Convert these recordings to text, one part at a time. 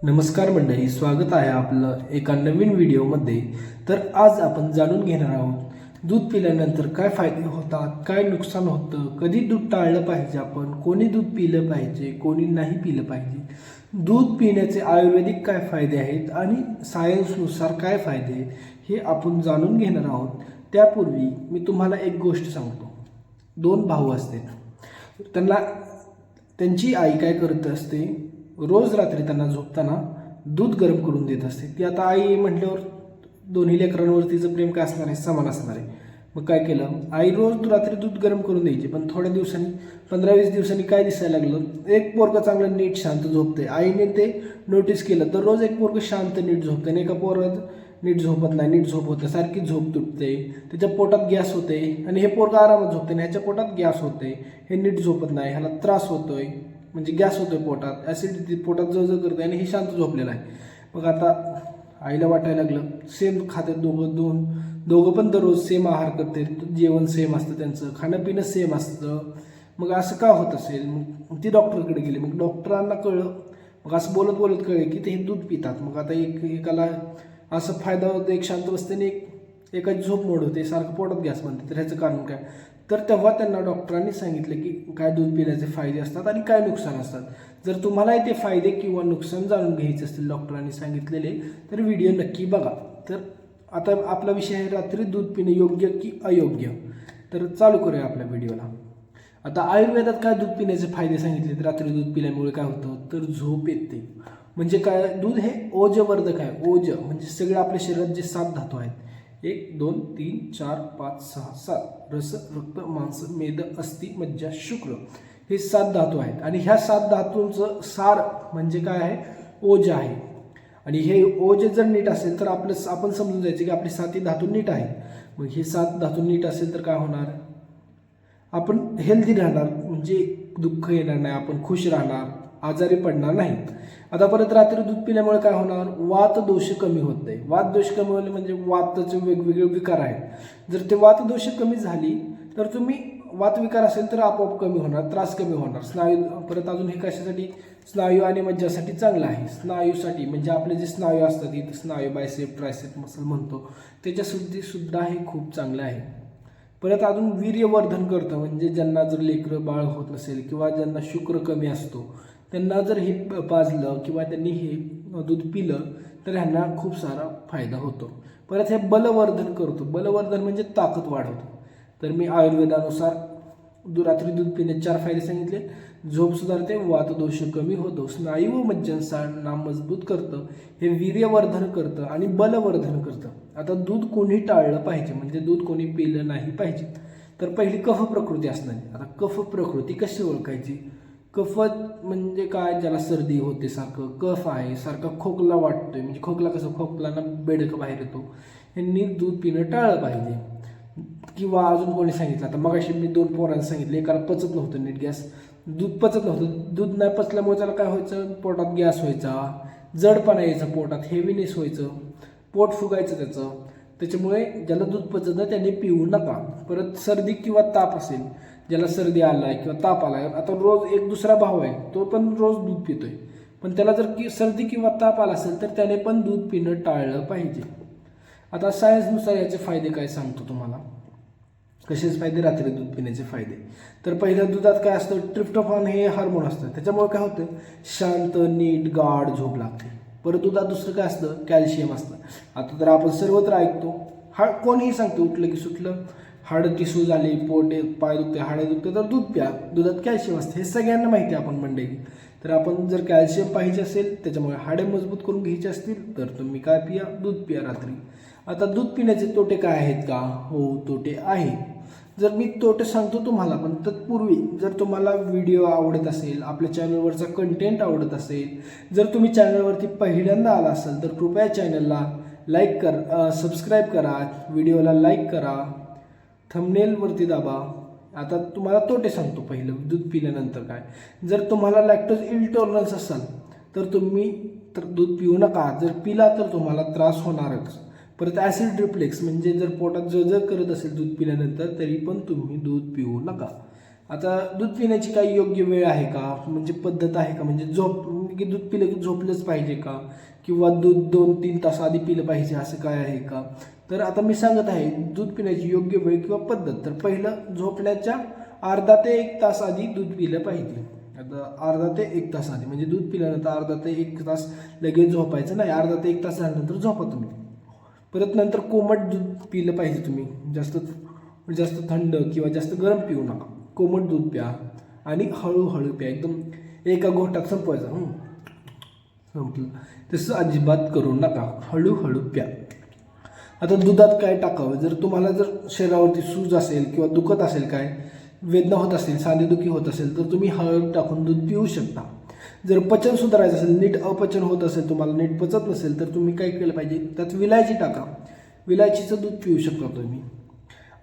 नमस्कार मंडळी, स्वागत आहे आपलं एका नवीन व्हिडिओमध्ये. तर आज आपण जाणून घेणार आहोत दूध पिल्यानंतर काय फायदे होतात, काय नुकसान होतं, कधी दूध टाळलं पाहिजे आपण, कोणी दूध पिलं पाहिजे, कोणी नाही पिलं पाहिजे, दूध पिण्याचे आयुर्वेदिक काय फायदे आहेत आणि सायन्सनुसार काय फायदे आहेत हे आपण जाणून घेणार आहोत. त्यापूर्वी मी तुम्हाला एक गोष्ट सांगतो. दोन भाऊ असते, त्यांची आई काय करत असते, रोज रात्री त्यांना झोपताना दूध गरम करून देत असते. ती आता आई म्हटल्यावर दोन्ही लेकरांवर तिचं प्रेम काय असणार आहे, समान असणार आहे. मग काय केलं, आई रोज रात्री दूध गरम करून द्यायची. पण थोड्या दिवसांनी 15-20 दिवसांनी काय दिसायला लागलं, एक पोरगं चांगलं नीट शांत झोपते. आईने ते नोटीस केलं. तर रोज एक पोरगं शांत नीट झोपते आणि एका पोरात नीट झोपत नाही, नीट झोप होते, सारखी झोप तुटते, त्याच्या पोटात गॅस होते. आणि हे पोरगं आरामात झोपते आणि ह्याच्या पोटात गॅस होते, हे नीट झोपत नाही, ह्याला त्रास होतोय, म्हणजे गॅस होतोय पोटात, ॲसिडिटी पोटात जळजळ करते आणि हे शांत झोपलेलं आहे. मग आता आईला वाटायला लागलं सेम खात्यात दोघं पण दररोज सेम आहार करते, जेवण सेम असतं, त्यांचं खाणं पिणं सेम असतं. मग असं का होत असेल. मग ती डॉक्टरकडे गेली. मग डॉक्टरांना कळलं, मग असं बोलत बोलत कळलं की ते हे दूध पितात. मग आता एकाला असं फायदा होतो, एक शांत बसते आणि एकाची झोप मोड होते, सारखं पोटात गॅस बनते. तर ह्याचं कारण काय. तर तेव्हा त्यांना डॉक्टरांनी सांगितलं की काय दूध पिण्याचे फायदे असतात आणि काय नुकसान असतात. जर तुम्हाला ते फायदे किंवा नुकसान जाणून घ्यायचे असतील डॉक्टरांनी सांगितलेले, तर व्हिडिओ नक्की बघा. तर आता आपला विषय आहे रात्री दूध पिणे योग्य की अयोग्य. तर चालू करूया आपल्या व्हिडिओला. आता आयुर्वेदात काय दूध पिण्याचे फायदे सांगितले. तर रात्री दूध पिल्यामुळे काय होतं, तर झोप येते. म्हणजे काय, दूध हे ओजवर्धक आहे. ओज म्हणजे सगळे आपल्या शरीरात जे 7 धातू आहेत, 1 2 3 4 5 6 7 रस, रक्त, मांस, मेद, अस्थि, मज्जा, शुक्र, हे 7 धातू आहेत. आणि ह्या 7 धातूंचं सार म्हणजे काय आहे, ओज आहे. आणि हे ओज जर नीट असेल तर आपण समजून जायचं की आपले 7 धातू नीट आहेत. मग हे 7 धातू नीट असेल तर काय होणार, आपण हेल्दी राहणार, म्हणजे दुःख येणार नाही, आपण खुश राहणार, आजारी पडणार नाही. आता परत रात्री दूध पिल्यामुळे काय होणार, वात दोष कमी होत नाही. वात दोष कमी होणे म्हणजे वाताचे वेगवेगळे विकार आहेत. जर ते वात दोष कमी झाली तर तुम्ही वात विकार असेल तर आपोआप कमी होणार, त्रास कमी होणार. स्नायू परत अजून हे कशासाठी, स्नायू आणि मज्जासाठी चांगलं आहे. स्नायूसाठी म्हणजे आपले जे स्नायू असतात, इथं स्नायू बायसेप ट्रायसेप मसल म्हणतो, त्याच्यासाठी सुद्धा हे खूप चांगलं आहे. परत अजून वीर्यवर्धन करतं. म्हणजे ज्यांना जर लेकरं बाळ होत नसेल किंवा ज्यांना शुक्र कमी असतो, त्यांना जर हे पाजलं किंवा त्यांनी हे दूध पिलं तर ह्यांना खूप सारा फायदा होतो. परत हे बलवर्धन करतो. बलवर्धन म्हणजे ताकद वाढवतो. तर मी आयुर्वेदानुसार रात्री दूध पिण्याचे 4 फायदे सांगितले. झोप सुधारते, वातदोष कमी होतो, स्नायू व मज्जांना मजबूत करतं, हे वीर्यवर्धन करतं आणि बलवर्धन करतं. आता दूध कोणी टाळलं पाहिजे, म्हणजे दूध कोणी पिलं नाही पाहिजे. तर पहिली कफ प्रकृती असणार. आता कफ प्रकृती कशी ओळखायची. कफ म्हणजे काय, ज्याला सर्दी होते, सारखं कफ आहे, सारखा खोकला वाटतोय, म्हणजे खोकला कसं, खोकलांना बेडकं बाहेर येतो, यांनी दूध पिणं टाळलं पाहिजे. किंवा अजून कोणी सांगितलं, आता मगाशी मी 2 पोरांना सांगितलं, एकाला पचत नव्हतं नीट गॅस, दूध पचत नव्हतं. दूध नाही पचल्यामुळे त्याला काय व्हायचं, पोटात गॅस व्हायचा, जडपणा यायचा पोटात, हेवीनेस व्हायचं, पोट फुगायचं त्याचं. त्याच्यामुळे ज्याला दूध पचत नाही त्यांनी पिऊ नका. परत सर्दी किंवा ताप असेल, ज्याला सर्दी आला आहे किंवा ताप आला आहे, आता रोज एक दुसरा भाऊ आहे, तो पण रोज दूध पितोय, पण त्याला जर सर्दी किंवा ताप आला असेल तर त्याने पण दूध पिणं टाळलं पाहिजे. आता सायन्सनुसार याचे फायदे काय सांगतो तुम्हाला. कसेच फायदे, रात्री दूध पिण्याचे फायदे. तर पहिल्या दुधात काय असतं, ट्रिप्टोफॅन हे हार्मोन असतं, त्याच्यामुळे काय होतं, शांत नीट गाढ झोप लागते. परत दुधात दुसरं काय असतं, कॅल्शियम असतं. आता तर आपण सर्वत्र ऐकतो, कोणीही सांगतो उठलं की सुटलं, हाडं टिसू झाली, पोटे पाय दुखते, हाडे दुखते, तर दूध प्या, दुधात कॅल्शियम असते, हे सगळ्यांना माहिती आहे आपण मंडळी. तर आपण जर कॅल्शियम पाहिजे असेल, त्याच्यामुळे हाडे मजबूत करून घ्यायचे असतील तर तुम्ही काय पिया, दूध पिया रात्री. आता दूध पिण्याचे तोटे काय आहेत का, हो तोटे आहेत. जर मी तोटे सांगतो तुम्हाला, पण तत्पूर्वी जर तुम्हाला व्हिडिओ आवडत असेल, आपल्या चॅनलवरचा कंटेंट आवडत असेल, जर तुम्ही चॅनलवरती पहिल्यांदा आला असाल तर कृपया चॅनलला लाईक सबस्क्राईब करा, व्हिडिओला लाईक करा, थंबनेलवरती दाबा. आता तुम्हाला तोटे सांगतो. पहिलं, दूध पिल्यानंतर काय, जर तुम्हाला लॅक्टोज इंटॉलरन्स असाल तर तुम्ही दूध पिऊ नका. जर पिला तर तुम्हाला त्रास होणारच. परत ॲसिड रिफ्लेक्स म्हणजे जर पोटात जळजळ करत असेल दूध पिल्यानंतर तरी पण तुम्ही दूध पिऊ नका. आता दूध पिण्याची काही योग्य वेळ आहे का, म्हणजे पद्धत आहे का, म्हणजे की दूध पिलं की झोपलंच पाहिजे का, किंवा दूध 2-3 तास आधी पिलं पाहिजे असं काय आहे का? तर आता मी सांगत आहे दूध पिण्याची योग्य वेळ किंवा पद्धत. तर पहिलं झोपण्याच्या अर्धा ते 1 तास आधी दूध पिलं पाहिजे. आता अर्धा ते 1 तास आधी म्हणजे दूध पिल्यानंतर अर्धा ते 1 तास लगेच झोपायचं नाही, अर्धा ते 1 तास झाल्यानंतर झोपा तुम्ही. परत नंतर कोमट दूध पिलं पाहिजे तुम्ही, जास्त थंड किंवा जास्त गरम पिऊ नका. कोमट दूध प्या आणि हळूहळू प्या, एकदम एका घोटात संपवायचं संपलं तसं अजिबात करू नका, हळूहळू प्या. आता दुधात काय टाकावं, जर तुम्हाला जर शरीरावरती सूज असेल किंवा दुखत असेल, काय वेदना होत असेल, सांधेदुखी होत असेल, तर तुम्ही हळद टाकून दूध पिऊ शकता. जर पचन सुधारायचं असेल, नीट अपचन होत असेल, तुम्हाला नीट पचत नसेल, तर तुम्ही काय केलं पाहिजे, त्यात विलायची टाका, विलायचीचं दूध पिऊ शकता तुम्ही.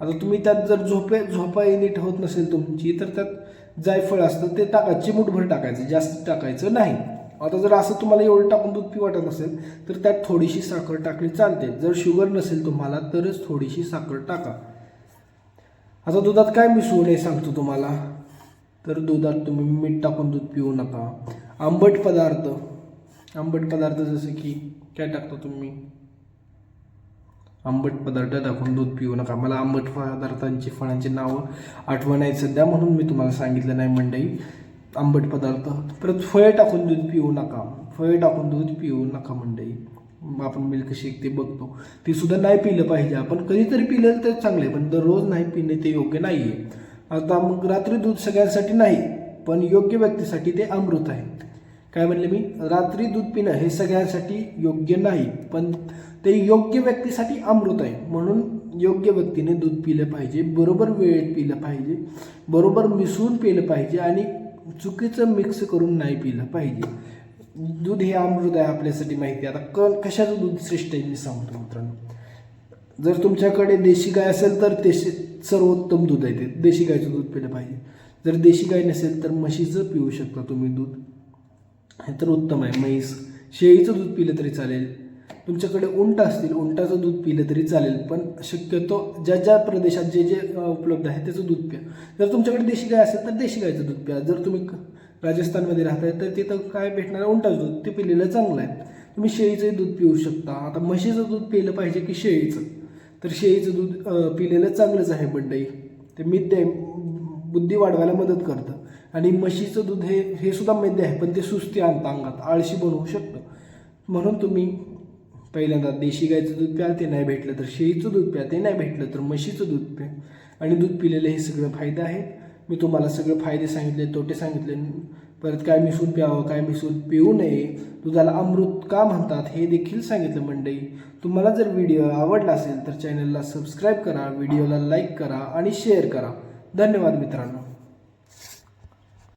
आता तुम्ही त्यात जर झोपाही नीट होत नसेल तुमची, तर त्यात जायफळ असतं ते टाका, चिमूटभर टाकायचं, जास्त टाकायचं नाही. आता जर असं तुम्हाला एवढं टाकून दूध पिऊ वाटत नसेल, तर त्यात थोडीशी साखर टाकली चालते. जर शुगर नसेल तुम्हाला तरच थोडीशी साखर टाका. आता दुधात काय मिसळू नये सांगतो तुम्हाला, तर दुधात तुम्ही मीठ टाकून दूध पिऊ नका. आंबट पदार्थ जसे की काय टाकतो तुम्ही, आंबट पदार्थ टाकून दूध पिऊ नका. मला आंबट पदार्थांची फळांची नावं आठवण आहेत सध्या, म्हणून मी तुम्हाला सांगितलं नाही मंडळी. आंबट पदार्थ, परत फळे टाकून दूध पिऊ नका मंडळी. आपण मिल्कशेक ते बघतो, ते सुद्धा नाही पिलं पाहिजे. आपण कधीतरी पिलं तर चांगलं आहे, पण दररोज नाही पिणे ते योग्य नाही आहे. आता मग रात्री दूध सगळ्यांसाठी नाही, पण योग्य व्यक्तीसाठी ते अमृत आहे. काय म्हणले मी, रात्री दूध पिणं हे सगळ्यांसाठी योग्य नाही, पण ते योग्य व्यक्तीसाठी अमृत आहे. म्हणून योग्य व्यक्तीने दूध पिलं पाहिजे, बरोबर वेळेत पिलं पाहिजे, बरोबर मिसळून पिलं पाहिजे आणि चुकीचं मिक्स करून नाही पिलं पाहिजे. दूध हे अमृत आहे आपल्यासाठी माहिती आहे. आता कशाचं दूध श्रेष्ठ आहे मी सांगतो मित्रांनो. जर तुमच्याकडे देशी गाय असेल तर ते सर्वोत्तम दूध आहे, ते देशी गायचं दूध पिलं पाहिजे. जर देशी गाय नसेल तर म्हशीचं पिऊ शकता तुम्ही दूध, हे तर उत्तम आहे. म्हैस, शेळीचं दूध पिलं तरी चालेल. तुमच्याकडे उंट असतील, उंटाचं दूध पिलं तरी चालेल, पण शक्यतो ज्या प्रदेशात जे उपलब्ध आहे त्याचं दूध प्या. जर तुमच्याकडे देशी गाय असेल तर देशी गायचं दूध प्या. जर तुम्ही राजस्थानमध्ये राहताय तर तिथं काय भेटणार, उंटाचं दूध, ते पिलेलं चांगलं आहे. तुम्ही शेळीचं दूध पिऊ शकता. आता म्हशीचं दूध पिलं पाहिजे की शेळीचं, तर शेळीचं दूध पिलेलं चांगलंच आहे मंडळी. ते मेद्य बुद्धी वाढवायला मदत करतं. आणि म्हशीचं दूध हे सुद्धा मेद्य आहे, पण ते सुस्ती आणतं अंगात, आळशी बनवू शकतं. म्हणून तुम्ही पहिल्यांदा देशी गायचं दूध प्या, ते नाही भेटलं तर शेळीचं दूध प्या, ते नाही भेटलं तर म्हशीचं दूध प्या. आणि दूध पिलेले हे सगळं फायदे आहेत. मी तुम्हाला सगळे फायदे सांगितले, तोटे सांगितले, परत काय मिसळून प्यावं, काय मिसळून पिऊ नये, दुधाला अमृत का म्हणतात हे देखील सांगितलं मंडळी. तुम्हाला जर व्हिडिओ आवडला असेल तर चॅनलला सबस्क्राईब करा, व्हिडिओला लाईक करा आणि शेअर करा. धन्यवाद मित्रांनो.